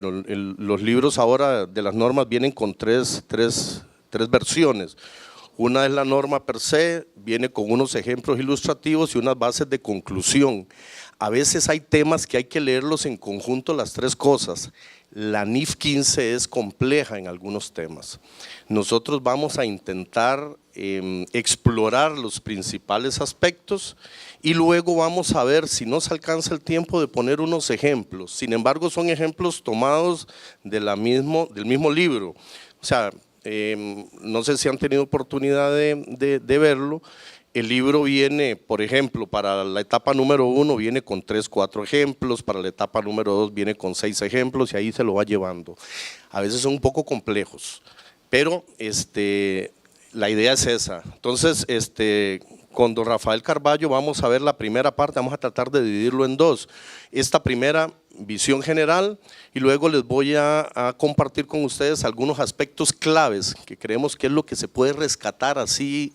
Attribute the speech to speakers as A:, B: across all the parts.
A: Los libros ahora de las normas vienen con tres versiones. Una es la norma per se, viene con unos ejemplos ilustrativos y unas bases de conclusión. A veces hay temas que hay que leerlos en conjunto, las tres cosas. La NIF 15 es compleja en algunos temas. Nosotros vamos a intentar explorar los principales aspectos y luego vamos a ver si nos alcanza el tiempo de poner unos ejemplos. Sin embargo, son ejemplos tomados del mismo libro. O sea, no sé si han tenido oportunidad de verlo. El libro viene, por ejemplo, para la etapa número 1 viene con 3, 4 ejemplos, para la etapa número 2 viene con 6 ejemplos y ahí se lo va llevando. A veces son un poco complejos, pero la idea es esa. Entonces, con don Rafael Carballo vamos a ver la primera parte, vamos a tratar de dividirlo en dos. Esta primera visión general y luego les voy a compartir con ustedes algunos aspectos claves que creemos que es lo que se puede rescatar así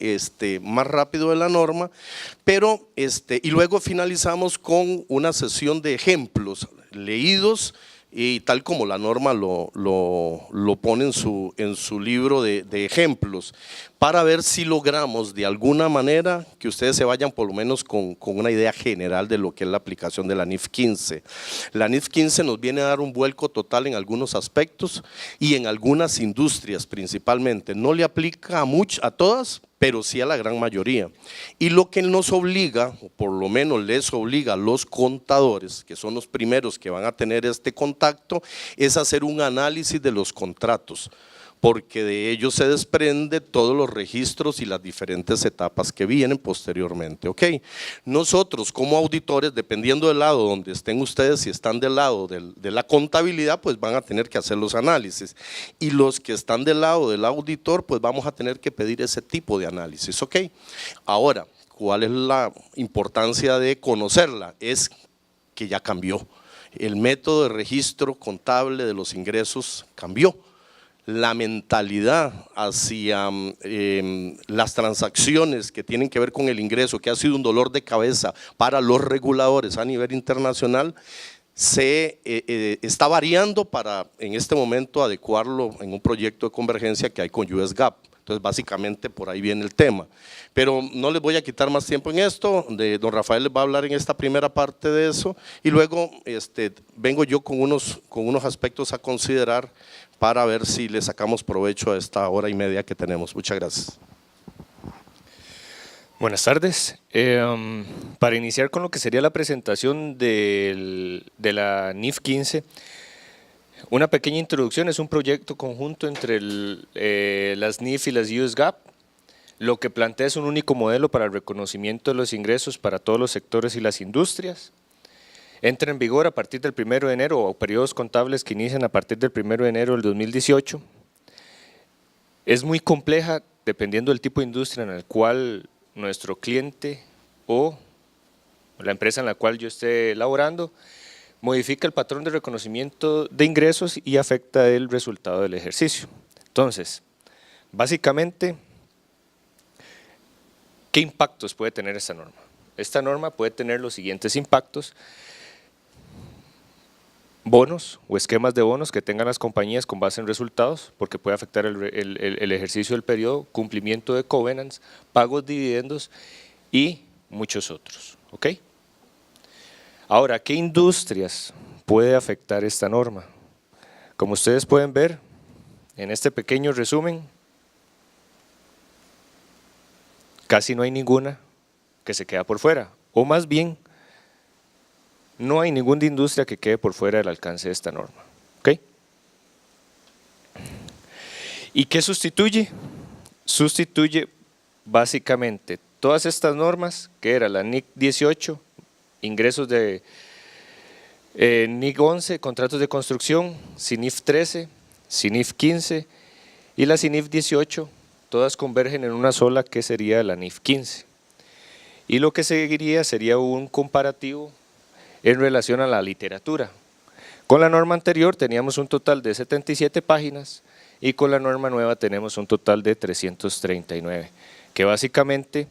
A: más rápido de la norma, pero y luego finalizamos con una sesión de ejemplos leídos y tal como la norma lo pone en su libro de ejemplos, para ver si logramos de alguna manera que ustedes se vayan por lo menos con una idea general de lo que es la aplicación de la NIF 15. La NIF 15 nos viene a dar un vuelco total en algunos aspectos y en algunas industrias principalmente. No le aplica a todas, pero sí a la gran mayoría. Y lo que nos obliga, o por lo menos les obliga a los contadores, que son los primeros que van a tener este contacto, es hacer un análisis de los contratos, porque de ellos se desprende todos los registros y las diferentes etapas que vienen posteriormente. ¿Ok? Nosotros como auditores, dependiendo del lado donde estén ustedes, si están del lado de la contabilidad, pues van a tener que hacer los análisis, y los que están del lado del auditor, pues vamos a tener que pedir ese tipo de análisis. ¿Ok? Ahora, ¿cuál es la importancia de conocerla? Es que ya cambió. El método de registro contable de los ingresos cambió. La mentalidad hacia las transacciones que tienen que ver con el ingreso, que ha sido un dolor de cabeza para los reguladores a nivel internacional, se está variando para en este momento adecuarlo en un proyecto de convergencia que hay con US GAAP. Entonces básicamente por ahí viene el tema, pero no les voy a quitar más tiempo en esto. Don Rafael les va a hablar en esta primera parte de eso y luego vengo yo con unos aspectos a considerar para ver si le sacamos provecho a esta hora y media que tenemos. Muchas gracias.
B: Buenas tardes. Para iniciar con lo que sería la presentación de la NIF 15, una pequeña introducción. Es un proyecto conjunto entre las NIF y las US GAAP. Lo que plantea es un único modelo para el reconocimiento de los ingresos para todos los sectores y las industrias. Entra en vigor a partir del 1 de enero o periodos contables que inician a partir del 1 de enero del 2018. Es muy compleja dependiendo del tipo de industria en el cual nuestro cliente o la empresa en la cual yo esté laborando modifica el patrón de reconocimiento de ingresos y afecta el resultado del ejercicio. Entonces, básicamente, ¿qué impactos puede tener esta norma? Esta norma puede tener los siguientes impactos: bonos o esquemas de bonos que tengan las compañías con base en resultados, porque puede afectar el ejercicio del periodo, cumplimiento de covenants, pagos de dividendos y muchos otros. ¿Ok? Ahora, ¿qué industrias puede afectar esta norma? Como ustedes pueden ver en este pequeño resumen, casi no hay ninguna que se queda por fuera, o más bien, no hay ninguna industria que quede por fuera del alcance de esta norma. ¿Ok? ¿Y qué sustituye? Sustituye básicamente todas estas normas, que era la NIC 18, ingresos de NIC 11, contratos de construcción, CINIF 13, CINIF 15 y la CINIF 18, todas convergen en una sola que sería la NIF 15. Y lo que seguiría sería un comparativo en relación a la literatura. Con la norma anterior teníamos un total de 77 páginas y con la norma nueva tenemos un total de 339, que básicamente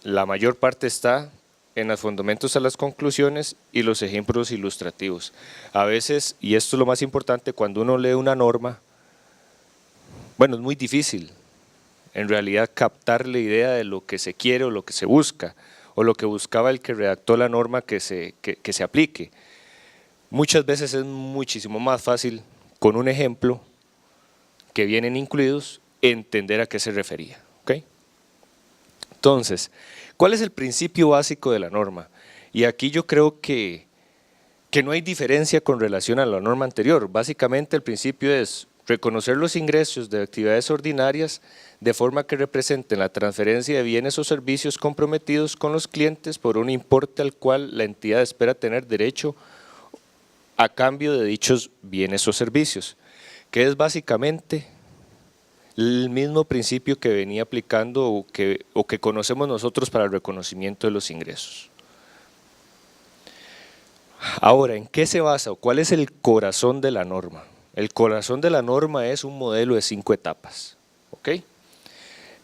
B: la mayor parte está en los fundamentos a las conclusiones y los ejemplos ilustrativos. A veces, y esto es lo más importante, cuando uno lee una norma, bueno, es muy difícil en realidad captar la idea de lo que se quiere o lo que se busca, o lo que buscaba el que redactó la norma que se aplique. Muchas veces es muchísimo más fácil, con un ejemplo que vienen incluidos, entender a qué se refería. ¿Okay? Entonces, ¿cuál es el principio básico de la norma? Y aquí yo creo que no hay diferencia con relación a la norma anterior. Básicamente el principio es reconocer los ingresos de actividades ordinarias de forma que representen la transferencia de bienes o servicios comprometidos con los clientes por un importe al cual la entidad espera tener derecho a cambio de dichos bienes o servicios, que es básicamente el mismo principio que venía aplicando o que conocemos nosotros para el reconocimiento de los ingresos. Ahora, ¿en qué se basa o cuál es el corazón de la norma? El corazón de la norma es un modelo de 5 etapas. ¿Ok?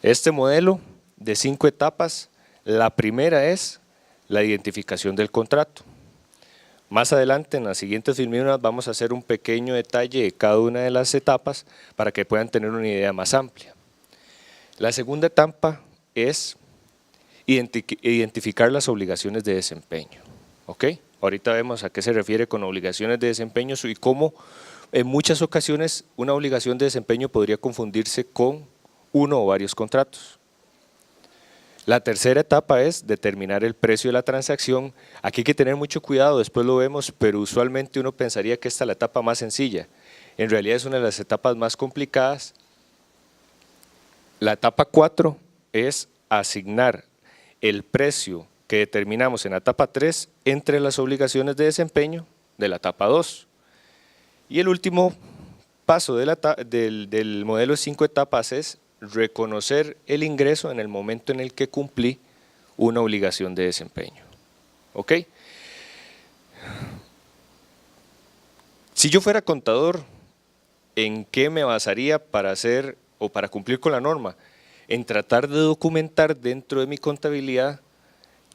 B: Este modelo de 5 etapas, la primera es la identificación del contrato. Más adelante, en las siguientes filminas, vamos a hacer un pequeño detalle de cada una de las etapas para que puedan tener una idea más amplia. La segunda etapa es identificar las obligaciones de desempeño. ¿Ok? Ahorita vemos a qué se refiere con obligaciones de desempeño y cómo en muchas ocasiones una obligación de desempeño podría confundirse con uno o varios contratos. La tercera etapa es determinar el precio de la transacción. Aquí hay que tener mucho cuidado, después lo vemos, pero usualmente uno pensaría que esta es la etapa más sencilla. En realidad es una de las etapas más complicadas. La etapa 4 es asignar el precio que determinamos en la etapa 3 entre las obligaciones de desempeño de la etapa 2. Y el último paso del modelo de 5 etapas es reconocer el ingreso en el momento en el que cumplí una obligación de desempeño. ¿Ok? Si yo fuera contador, ¿en qué me basaría para hacer o para cumplir con la norma? En tratar de documentar dentro de mi contabilidad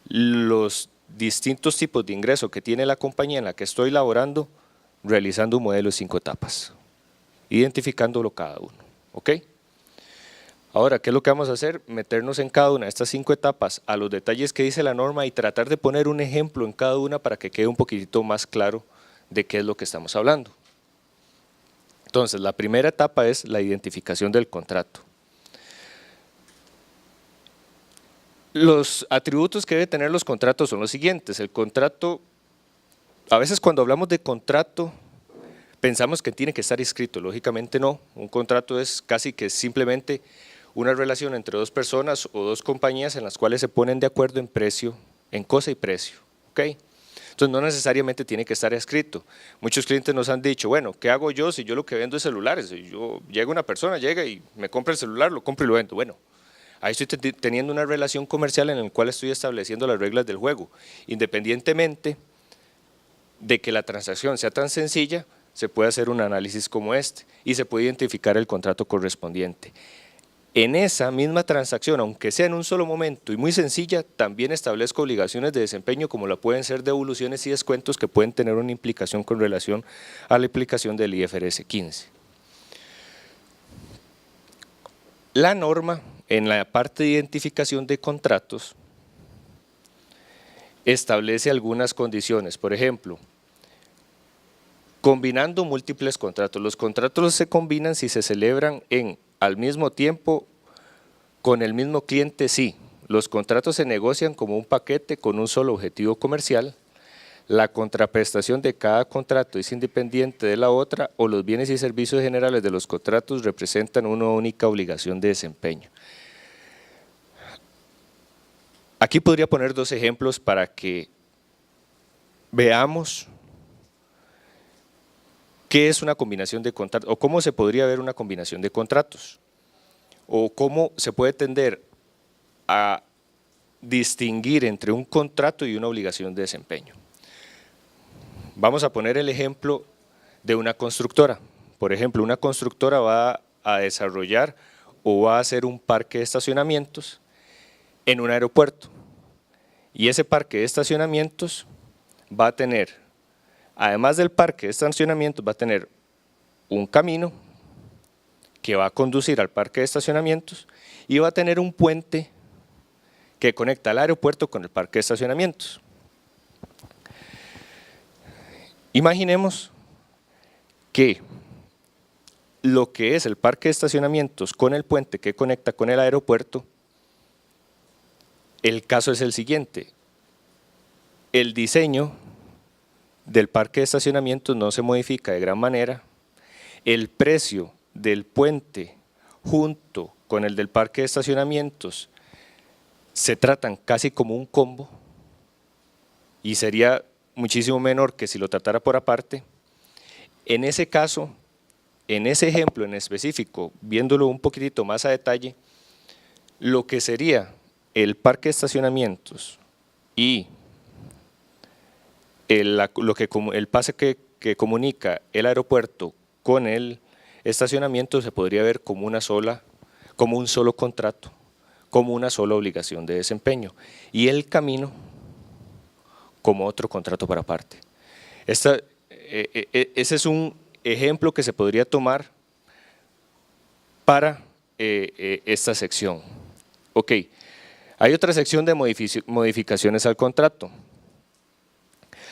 B: los distintos tipos de ingreso que tiene la compañía en la que estoy laborando, realizando un modelo de 5 etapas, identificándolo cada uno. ¿Ok? Ahora, ¿qué es lo que vamos a hacer? Meternos en cada una de estas 5 etapas a los detalles que dice la norma y tratar de poner un ejemplo en cada una para que quede un poquitito más claro de qué es lo que estamos hablando. Entonces, la primera etapa es la identificación del contrato. Los atributos que deben tener los contratos son los siguientes. El contrato, a veces cuando hablamos de contrato, pensamos que tiene que estar escrito, lógicamente no. Un contrato es casi que simplemente una relación entre dos personas o dos compañías en las cuales se ponen de acuerdo en precio, en cosa y precio. ¿Okay? Entonces no necesariamente tiene que estar escrito. Muchos clientes nos han dicho, bueno, ¿qué hago yo si yo lo que vendo es celulares? Llega una persona, llega y me compra el celular, lo compro y lo vendo. Bueno, ahí estoy teniendo una relación comercial en la cual estoy estableciendo las reglas del juego. Independientemente de que la transacción sea tan sencilla, se puede hacer un análisis como este y se puede identificar el contrato correspondiente. En esa misma transacción, aunque sea en un solo momento y muy sencilla, también establezco obligaciones de desempeño como la pueden ser devoluciones y descuentos que pueden tener una implicación con relación a la aplicación del IFRS 15. La norma, en la parte de identificación de contratos, establece algunas condiciones. Por ejemplo, combinando múltiples contratos. Los contratos se combinan si se celebran al mismo tiempo con el mismo cliente, sí. Los contratos se negocian como un paquete con un solo objetivo comercial. La contraprestación de cada contrato es independiente de la otra o los bienes y servicios generales de los contratos representan una única obligación de desempeño. Aquí podría poner 2 ejemplos para que veamos qué es una combinación de contratos o cómo se podría ver una combinación de contratos o cómo se puede tender a distinguir entre un contrato y una obligación de desempeño. Vamos a poner el ejemplo de una constructora. Por ejemplo, una constructora va a desarrollar o va a hacer un parque de estacionamientos en un aeropuerto Y ese parque de estacionamientos va a tener, además del parque de estacionamientos, va a tener un camino que va a conducir al parque de estacionamientos y va a tener un puente que conecta el aeropuerto con el parque de estacionamientos. Imaginemos que lo que es el parque de estacionamientos con el puente que conecta con el aeropuerto, el caso es el siguiente: el diseño del parque de estacionamientos no se modifica de gran manera, el precio del puente junto con el del parque de estacionamientos se tratan casi como un combo y sería muchísimo menor que si lo tratara por aparte. En ese caso, en ese ejemplo en específico, viéndolo un poquitito más a detalle, lo que sería el parque de estacionamientos y el pase que comunica el aeropuerto con el estacionamiento se podría ver como un solo contrato, como una sola obligación de desempeño, y el camino como otro contrato por aparte. Ese es un ejemplo que se podría tomar para esta sección. Ok, hay otra sección de modificaciones al contrato.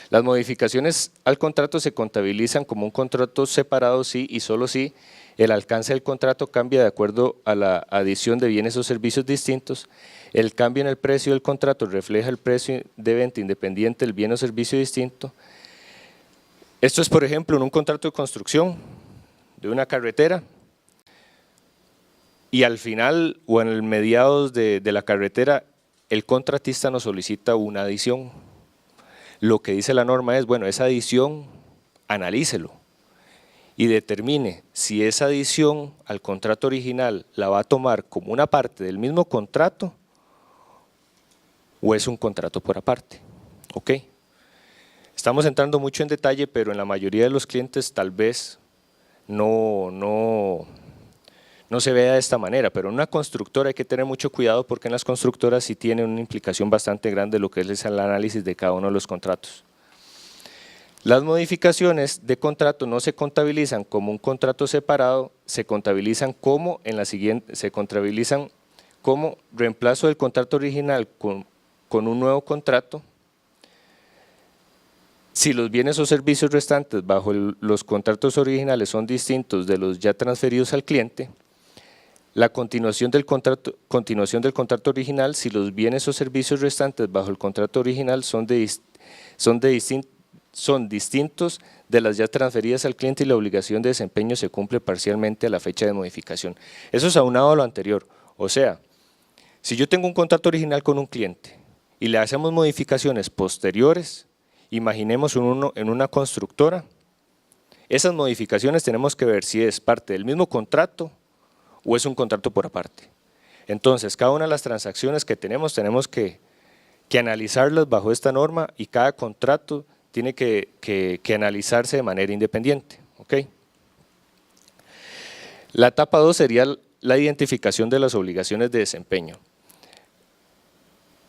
B: Las modificaciones al contrato se contabilizan como un contrato separado si y solo si el alcance del contrato cambia de acuerdo a la adición de bienes o servicios distintos, el cambio en el precio del contrato refleja el precio de venta independiente del bien o servicio distinto. Esto es, por ejemplo, en un contrato de construcción de una carretera y al final o en el mediados de la carretera el contratista nos solicita una adición. Lo que dice la norma es, bueno, esa adición analícelo y determine si esa adición al contrato original la va a tomar como una parte del mismo contrato o es un contrato por aparte. ¿Ok? Estamos entrando mucho en detalle, pero en la mayoría de los clientes tal vez no se vea de esta manera, pero en una constructora hay que tener mucho cuidado porque en las constructoras sí tiene una implicación bastante grande lo que es el análisis de cada uno de los contratos. Las modificaciones de contrato no se contabilizan como un contrato separado, se contabilizan como reemplazo del contrato original con un nuevo contrato. Si los bienes o servicios restantes bajo los contratos originales son distintos de los ya transferidos al cliente, la continuación del contrato original si los bienes o servicios restantes bajo el contrato original son distintos de las ya transferidas al cliente y la obligación de desempeño se cumple parcialmente a la fecha de modificación. Eso es aunado a lo anterior, o sea, si yo tengo un contrato original con un cliente y le hacemos modificaciones posteriores, imaginemos en una constructora, esas modificaciones tenemos que ver si es parte del mismo contrato o es un contrato por aparte. Entonces, cada una de las transacciones que tenemos que analizarlas bajo esta norma y cada contrato tiene que analizarse de manera independiente. ¿Okay? La etapa 2 sería la identificación de las obligaciones de desempeño.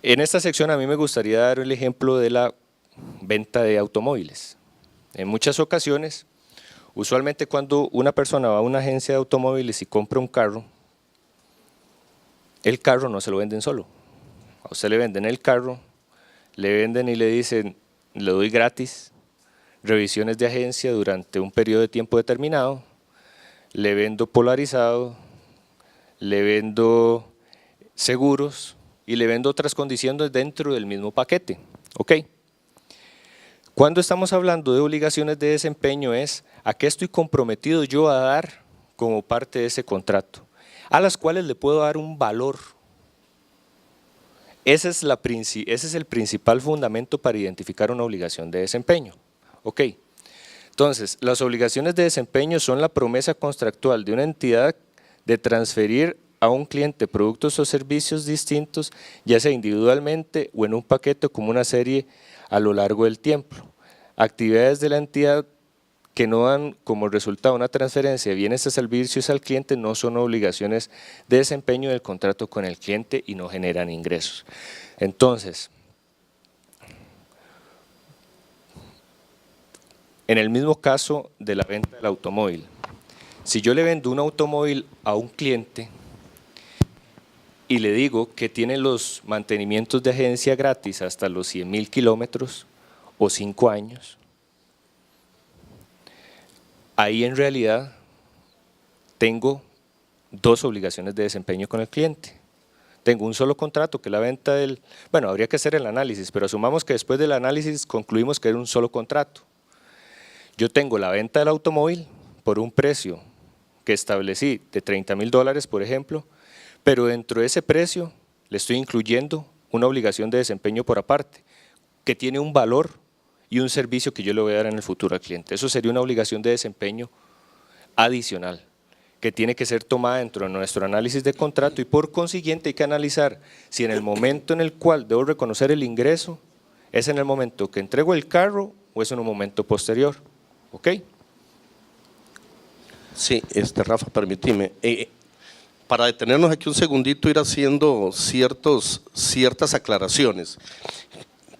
B: En esta sección a mí me gustaría dar el ejemplo de la venta de automóviles. En muchas ocasiones, usualmente cuando una persona va a una agencia de automóviles y compra un carro, el carro no se lo venden solo. A usted le venden el carro, le venden y le dicen, le doy gratis revisiones de agencia durante un periodo de tiempo determinado, le vendo polarizado, le vendo seguros y le vendo otras condiciones dentro del mismo paquete. ¿Ok? Cuando estamos hablando de obligaciones de desempeño es a qué estoy comprometido yo a dar como parte de ese contrato, a las cuales le puedo dar un valor. Ese es el principal fundamento para identificar una obligación de desempeño. Ok, entonces las obligaciones de desempeño son la promesa contractual de una entidad de transferir a un cliente productos o servicios distintos, ya sea individualmente o en un paquete como una serie a lo largo del tiempo. Actividades de la entidad que no dan como resultado una transferencia de bienes o servicios al cliente no son obligaciones de desempeño del contrato con el cliente y no generan ingresos. Entonces, En el mismo caso de la venta del automóvil, si yo le vendo un automóvil a un cliente y le digo que tiene los mantenimientos de agencia gratis hasta los 100.000 kilómetros o 5 años, ahí en realidad tengo dos obligaciones de desempeño con el cliente. Tengo un solo contrato, que es la venta del… Bueno, habría que hacer el análisis, pero asumamos que después del análisis concluimos que era un solo contrato. Yo tengo la venta del automóvil por un precio que establecí de $30.000, por ejemplo, pero dentro de ese precio le estoy incluyendo una obligación de desempeño por aparte, que tiene un valor y un servicio que yo le voy a dar en el futuro al cliente. Eso sería una obligación de desempeño adicional, que tiene que ser tomada dentro de nuestro análisis de contrato y por consiguiente hay que analizar si en el momento en el cual debo reconocer el ingreso es en el momento que entrego el carro o es en un momento posterior. ¿Ok?
A: Sí, Rafa, permíteme. Para detenernos aquí un segundito, ir haciendo ciertas aclaraciones.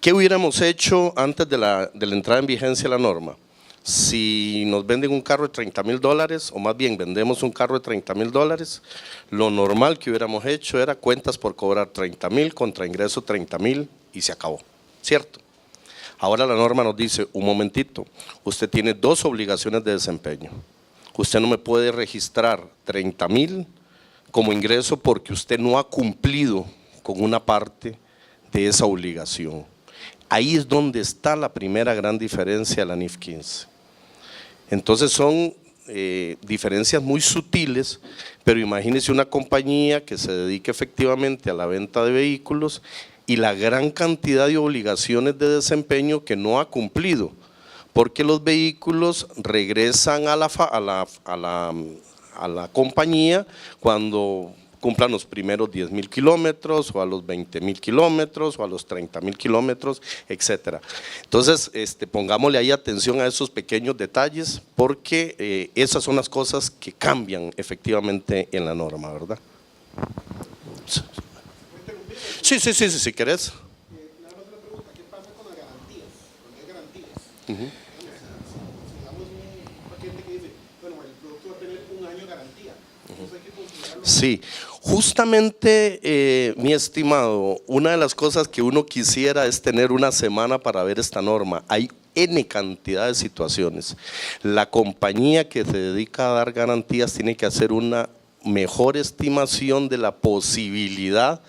A: ¿Qué hubiéramos hecho antes de la entrada en vigencia de la norma? Si nos venden un carro de $30.000, o más bien vendemos un carro de $30.000, lo normal que hubiéramos hecho era cuentas por cobrar 30.000 contra ingreso 30.000 y se acabó, ¿cierto? Ahora la norma nos dice, un momentito, usted tiene dos obligaciones de desempeño. Usted no me puede registrar 30.000 como ingreso porque usted no ha cumplido con una parte de esa obligación. Ahí es donde está la primera gran diferencia de la NIF 15. Entonces son diferencias muy sutiles, pero imagínese una compañía que se dedique efectivamente a la venta de vehículos y la gran cantidad de obligaciones de desempeño que no ha cumplido, porque los vehículos regresan a la compañía cuando cumplan los primeros 10.000 kilómetros o a los 20.000 kilómetros o a los 30.000 kilómetros, etcétera. Entonces, pongámosle ahí atención a esos pequeños detalles porque esas son las cosas que cambian efectivamente en la norma, ¿verdad? Sí, si querés.
C: Nada más una pregunta, ¿qué pasa con las garantías? Cuando hay garantías. Digamos un paquete que dice, bueno, el producto va a tener un año de garantía. Entonces hay que considerarlo.
A: Sí, justamente, mi estimado, una de las cosas que uno quisiera es tener una semana para ver esta norma. Hay N cantidad de situaciones. La compañía que se dedica a dar garantías tiene que hacer una mejor estimación de la posibilidad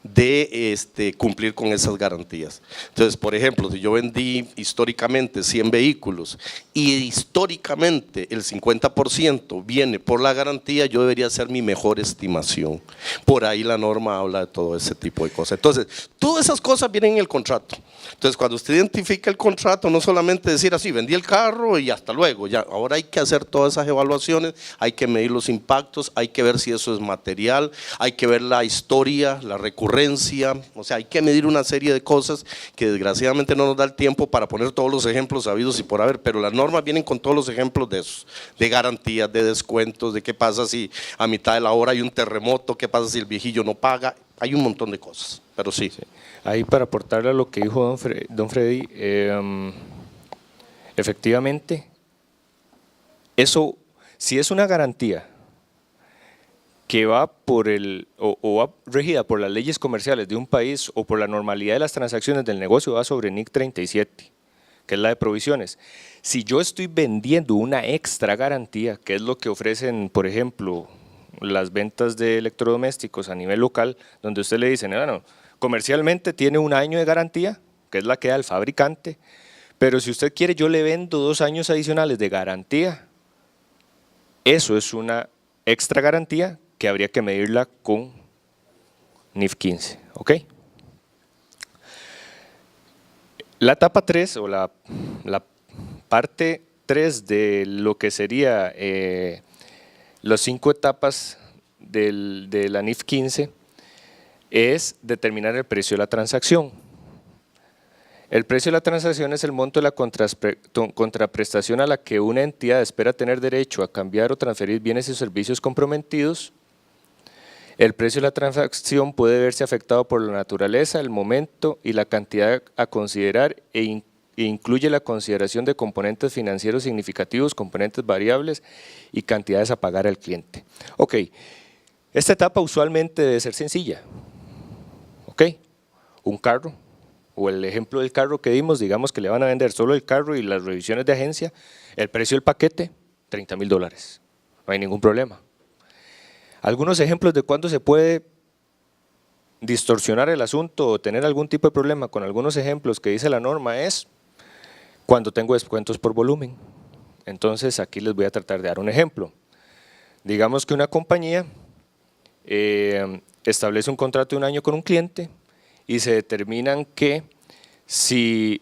A: de cumplir con esas garantías. Entonces, por ejemplo, si yo vendí históricamente 100 vehículos y históricamente el 50% viene por la garantía, yo debería hacer mi mejor estimación. Por ahí la norma habla de todo ese tipo de cosas. Entonces, todas esas cosas vienen en el contrato. Entonces, cuando usted identifica el contrato, no solamente decir así, vendí el carro y hasta luego, ya, ahora hay que hacer todas esas evaluaciones, hay que medir los impactos, hay que ver si eso es material, hay que ver la historia, la recurrencia, o sea, hay que medir una serie de cosas que desgraciadamente no nos da el tiempo para poner todos los ejemplos habidos y por haber, pero las normas vienen con todos los ejemplos de esos, de garantías, de descuentos, de qué pasa si a mitad de la hora hay un terremoto, qué pasa si el viejillo no paga, hay un montón de cosas, pero sí.
B: Ahí para aportarle a lo que dijo don Freddy, efectivamente, eso, si es una garantía que va por o va regida por las leyes comerciales de un país o por la normalidad de las transacciones del negocio, va sobre NIC 37, que es la de provisiones. Si yo estoy vendiendo una extra garantía, que es lo que ofrecen, por ejemplo, las ventas de electrodomésticos a nivel local, donde usted le dice, bueno, comercialmente tiene un año de garantía, que es la que da el fabricante, pero si usted quiere yo le vendo 2 años adicionales de garantía. Eso es una extra garantía que habría que medirla con NIF 15, ¿ok? La etapa 3 o la parte 3 de lo que sería las 5 etapas de la NIF 15 es determinar el precio de la transacción. El precio de la transacción es el monto de la contraprestación a la que una entidad espera tener derecho a cambiar o transferir bienes y servicios comprometidos. El precio de la transacción puede verse afectado por la naturaleza, el momento y la cantidad a considerar e e incluye la consideración de componentes financieros significativos, componentes variables y cantidades a pagar al cliente. Ok, esta etapa usualmente debe ser sencilla. Ok, un carro, o el ejemplo del carro que dimos, digamos que le van a vender solo el carro y las revisiones de agencia, el precio del paquete, $30,000, no hay ningún problema. Algunos ejemplos de cuándo se puede distorsionar el asunto o tener algún tipo de problema con algunos ejemplos que dice la norma es cuando tengo descuentos por volumen. Entonces aquí les voy a tratar de dar un ejemplo. Digamos que una compañía establece un contrato de 1 año con un cliente y se determinan que si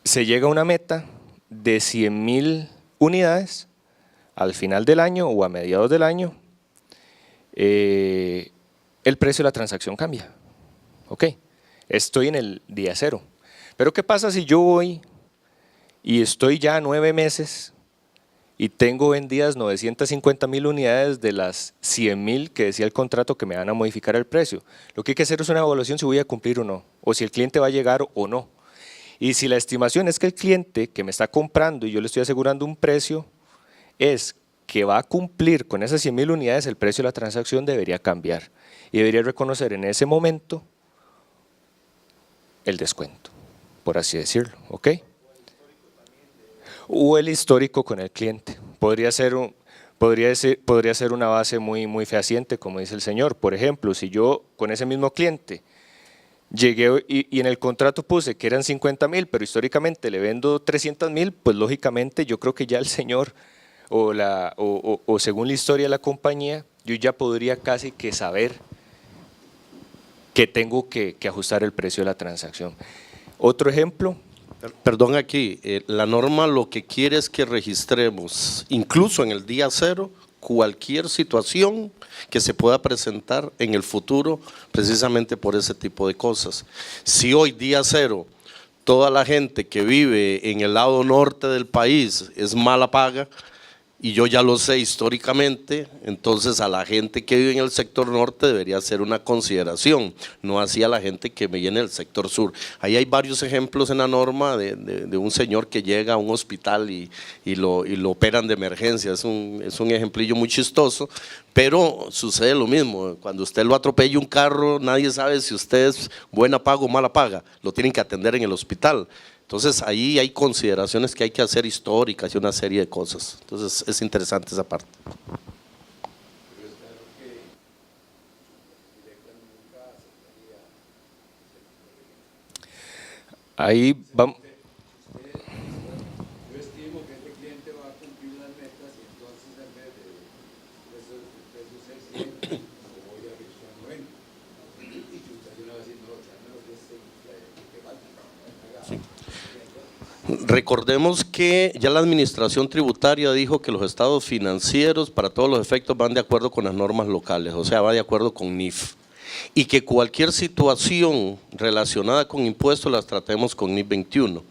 B: se llega a una meta de 100,000 unidades al final del año o a mediados del año, el precio de la transacción cambia. Ok, estoy en el día 0. Pero ¿qué pasa si yo voy y estoy ya 9 meses y tengo vendidas 950,000 unidades de las 100,000 que decía el contrato que me van a modificar el precio? Lo que hay que hacer es una evaluación si voy a cumplir o no, o si el cliente va a llegar o no. Y si la estimación es que el cliente que me está comprando y yo le estoy asegurando un precio, es que va a cumplir con esas 100,000 unidades, el precio de la transacción debería cambiar y debería reconocer en ese momento el descuento, por así decirlo, ¿ok? O el histórico con el cliente. Podría ser una base muy fehaciente, como dice el señor. Por ejemplo, si yo con ese mismo cliente llegué y en el contrato puse que eran 50,000, pero históricamente le vendo 300,000, pues lógicamente yo creo que ya el señor o según la historia de la compañía, yo ya podría casi que saber que tengo que ajustar el precio de la transacción. Otro ejemplo.
A: Perdón aquí, la norma lo que quiere es que registremos, incluso en el día 0, cualquier situación que se pueda presentar en el futuro precisamente por ese tipo de cosas. Si hoy día 0, toda la gente que vive en el lado norte del país es mala paga, y yo ya lo sé históricamente, entonces a la gente que vive en el sector norte debería ser una consideración, no así a la gente que viene del sector sur. Ahí hay varios ejemplos en la norma de un señor que llega a un hospital y lo operan de emergencia, es un ejemplillo muy chistoso, pero sucede lo mismo, cuando usted lo atropella un carro, nadie sabe si usted es buena paga o mala paga, lo tienen que atender en el hospital. Entonces ahí hay consideraciones que hay que hacer históricas y una serie de cosas. Entonces es interesante esa parte.
B: Ahí vamos.
D: Yo estimo que este cliente va a cumplir las metas y entonces en vez de esos 100, lo voy a registrar 90. Y usted no va a decir, no, tráemelo que falta.
A: Sí. Recordemos que ya la administración tributaria dijo que los estados financieros para todos los efectos van de acuerdo con las normas locales, o sea, va de acuerdo con NIF. Y que cualquier situación relacionada con impuestos las tratemos con NIF 21.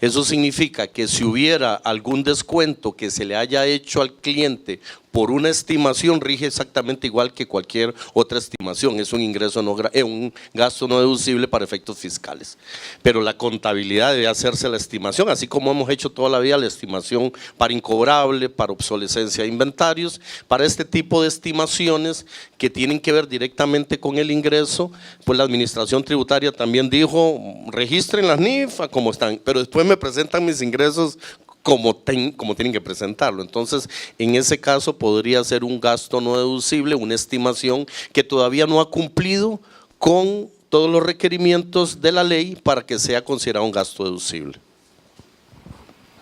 A: Eso significa que si hubiera algún descuento que se le haya hecho al cliente por una estimación, rige exactamente igual que cualquier otra estimación, es un ingreso un gasto no deducible para efectos fiscales. Pero la contabilidad debe hacerse la estimación, así como hemos hecho toda la vida la estimación para incobrable, para obsolescencia de inventarios, para este tipo de estimaciones que tienen que ver directamente con el ingreso, pues la administración tributaria también dijo, registren las NIF a como están, pero después me presentan mis ingresos como tienen que presentarlo. Entonces, en ese caso podría ser un gasto no deducible, una estimación que todavía no ha cumplido con todos los requerimientos de la ley para que sea considerado un gasto deducible.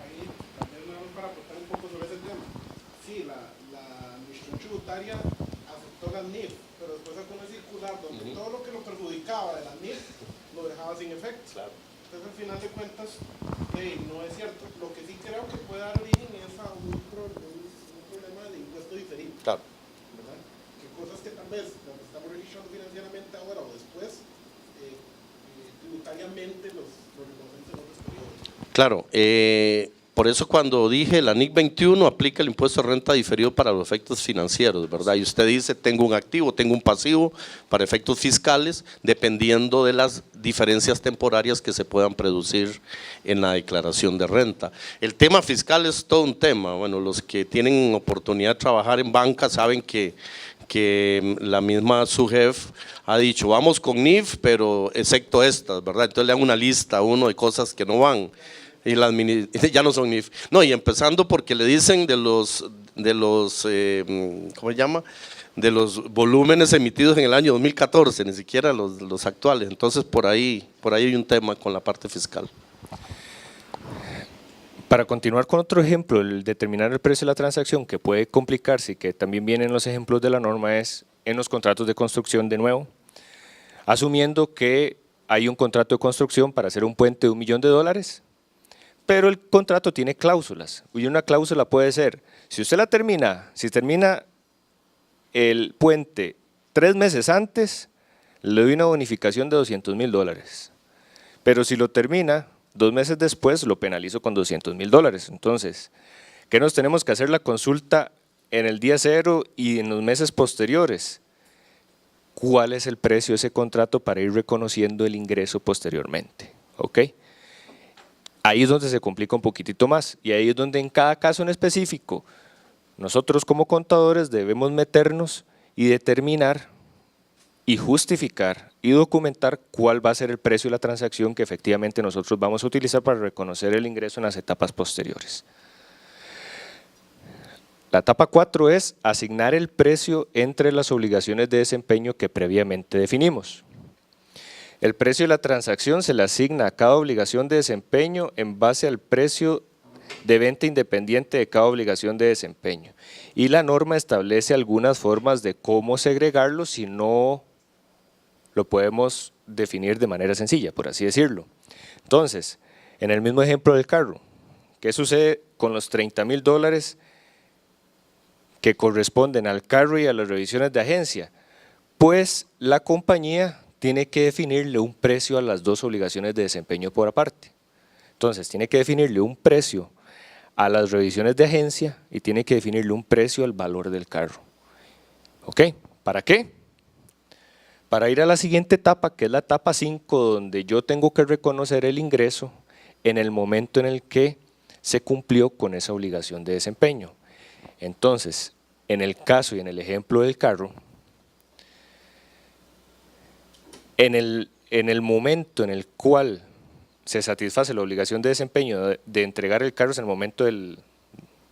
C: Ahí también nada más para aportar un poco sobre ese tema. Sí, la administración tributaria aceptó las NIF, pero después sacó una circular donde todo lo que lo perjudicaba de las NIF lo dejaba sin efecto. Claro. Entonces, al final de cuentas, no es cierto. Lo que sí creo que puede dar origen es a un problema de impuesto diferido.
A: Claro.
C: ¿Verdad? Que cosas que tal vez las estamos registrando financieramente ahora o después, tributariamente los reconocen en otros periodos.
A: Claro, por eso cuando dije la NIC 21 aplica el impuesto de renta diferido para los efectos financieros, ¿verdad? Y usted dice, tengo un activo, tengo un pasivo para efectos fiscales, dependiendo de las diferencias temporarias que se puedan producir en la declaración de renta. El tema fiscal es todo un tema. Bueno, los que tienen oportunidad de trabajar en banca saben que la misma SUGEF ha dicho, vamos con NIF, pero excepto estas, ¿verdad? Entonces le dan una lista a uno de cosas que no van. Y ya no son NIF. No, y empezando porque le dicen de los ¿cómo se llama? De los volúmenes emitidos en el año 2014, ni siquiera los actuales. Entonces por ahí hay un tema con la parte fiscal.
B: Para continuar con otro ejemplo, el determinar el precio de la transacción, que puede complicarse y que también vienen los ejemplos de la norma, es en los contratos de construcción de nuevo, asumiendo que hay un contrato de construcción para hacer un puente de $1 millón, pero el contrato tiene cláusulas, y una cláusula puede ser, si termina el puente 3 meses antes, le doy una bonificación de $200,000, pero si lo termina 2 meses después, lo penalizo con $200,000. Entonces, ¿qué nos tenemos que hacer la consulta en el día cero y en los meses posteriores? ¿Cuál es el precio de ese contrato para ir reconociendo el ingreso posteriormente? ¿Ok? Ahí es donde se complica un poquitito más, y ahí es donde en cada caso en específico nosotros como contadores debemos meternos y determinar y justificar y documentar cuál va a ser el precio de la transacción que efectivamente nosotros vamos a utilizar para reconocer el ingreso en las etapas posteriores. La etapa 4 es asignar el precio entre las obligaciones de desempeño que previamente definimos. El precio de la transacción se le asigna a cada obligación de desempeño en base al precio de venta independiente de cada obligación de desempeño. Y la norma establece algunas formas de cómo segregarlo si no lo podemos definir de manera sencilla, por así decirlo. Entonces, en el mismo ejemplo del carro, ¿qué sucede con los $30,000 que corresponden al carro y a las revisiones de agencia? Pues la compañía tiene que definirle un precio a las dos obligaciones de desempeño por aparte. Entonces, tiene que definirle un precio a las revisiones de agencia y tiene que definirle un precio al valor del carro. ¿Ok? ¿Para qué? Para ir a la siguiente etapa, que es la etapa 5, donde yo tengo que reconocer el ingreso en el momento en el que se cumplió con esa obligación de desempeño. Entonces, en el caso y en el ejemplo del carro, en el momento en el cual se satisface la obligación de desempeño de entregar el carro, es en el momento de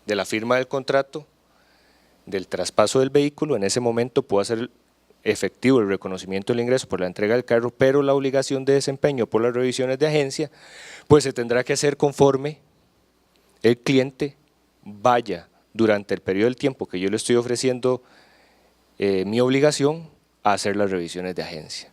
B: la firma del contrato, del traspaso del vehículo. En ese momento puedo hacer efectivo el reconocimiento del ingreso por la entrega del carro, pero la obligación de desempeño por las revisiones de agencia, pues se tendrá que hacer conforme el cliente vaya durante el periodo del tiempo que yo le estoy ofreciendo mi obligación a hacer las revisiones de agencia.